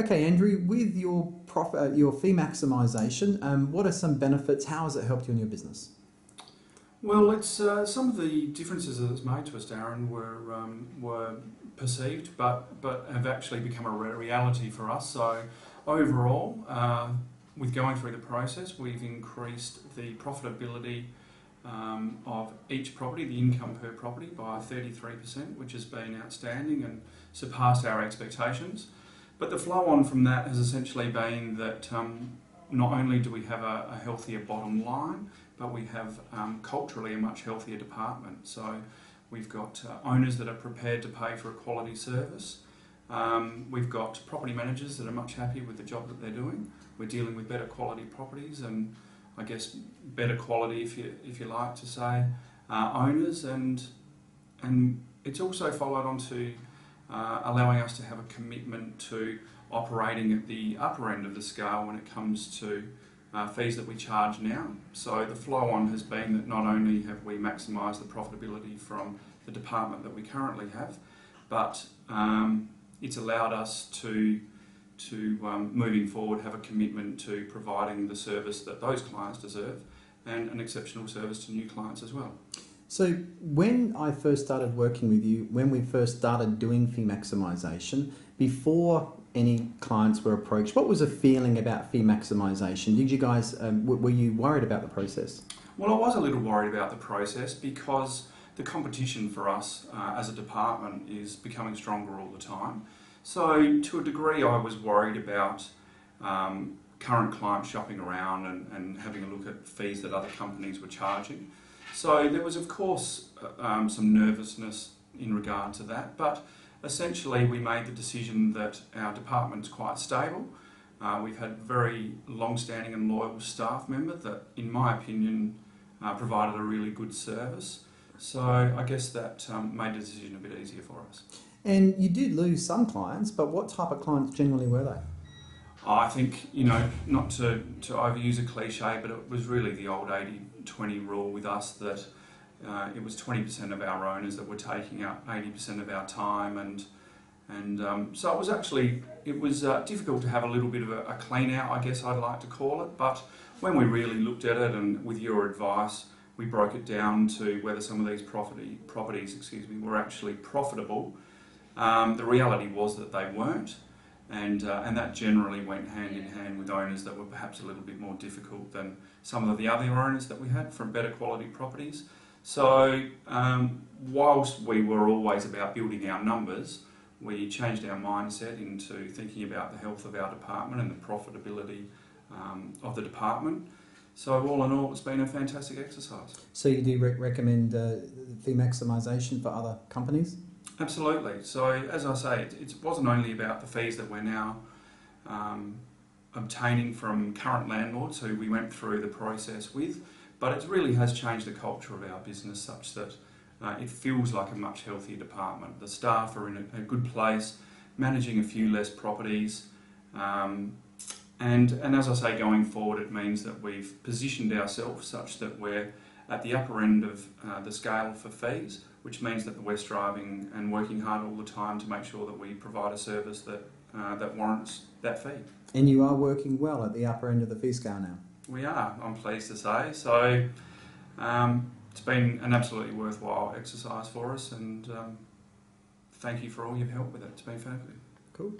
Okay, Andrew, with your your fee maximisation, what are some benefits? How has it helped you in your business? Well, it's some of the differences that it's made to us, Darren, were perceived, but have actually become a reality for us. So overall, with going through the process, we've increased the profitability of each property, the income per property, by 33%, which has been outstanding and surpassed our expectations. But the flow on from that has essentially been that not only do we have a healthier bottom line, but we have culturally a much healthier department. So we've got owners that are prepared to pay for a quality service. We've got property managers that are much happier with the job that they're doing. We're dealing with better quality properties and I guess better quality, if you like to say, owners, and it's also followed on to allowing us to have a commitment to operating at the upper end of the scale when it comes to fees that we charge now. So the flow on has been that not only have we maximised the profitability from the department that we currently have, but it's allowed us to moving forward have a commitment to providing the service that those clients deserve and an exceptional service to new clients as well. So when I first started working with you, when we first started doing fee maximisation, before any clients were approached, what was the feeling about fee maximisation? Did you guys, were you worried about the process? Well, I was a little worried about the process because the competition for us as a department is becoming stronger all the time. So to a degree I was worried about current clients shopping around and having a look at fees that other companies were charging. So there was of course some nervousness in regard to that, but essentially we made the decision that our department's quite stable. We've had very long-standing and loyal staff members that, in my opinion, provided a really good service. So I guess that made the decision a bit easier for us. And you did lose some clients, but what type of clients generally were they? I think, you know, not to overuse a cliche, but it was really the old 80-20 rule with us that it was 20% of our owners that were taking up 80% of our time, and so it was actually difficult to have a little bit of a clean out, I guess I'd like to call it. But when we really looked at it, and with your advice, we broke it down to whether some of these properties, were actually profitable. The reality was that they weren't, and that generally went hand in hand with owners that were perhaps a little bit more difficult than some of the other owners that we had from better quality properties. So whilst we were always about building our numbers, we changed our mindset into thinking about the health of our department and the profitability of the department. So all in all, it's been a fantastic exercise. So you do recommend fee maximisation for other companies? Absolutely. So as I say, it wasn't only about the fees that we're now obtaining from current landlords who we went through the process with, but it really has changed the culture of our business such that it feels like a much healthier department. The staff are in a good place, managing a few less properties, and as I say, going forward, it means that we've positioned ourselves such that we're at the upper end of the scale for fees, which means that we're striving and working hard all the time to make sure that we provide a service that warrants that fee. And you are working well at the upper end of the fee scale now? We are, I'm pleased to say. So it's been an absolutely worthwhile exercise for us, and thank you for all your help with it. It's been fabulous. Cool.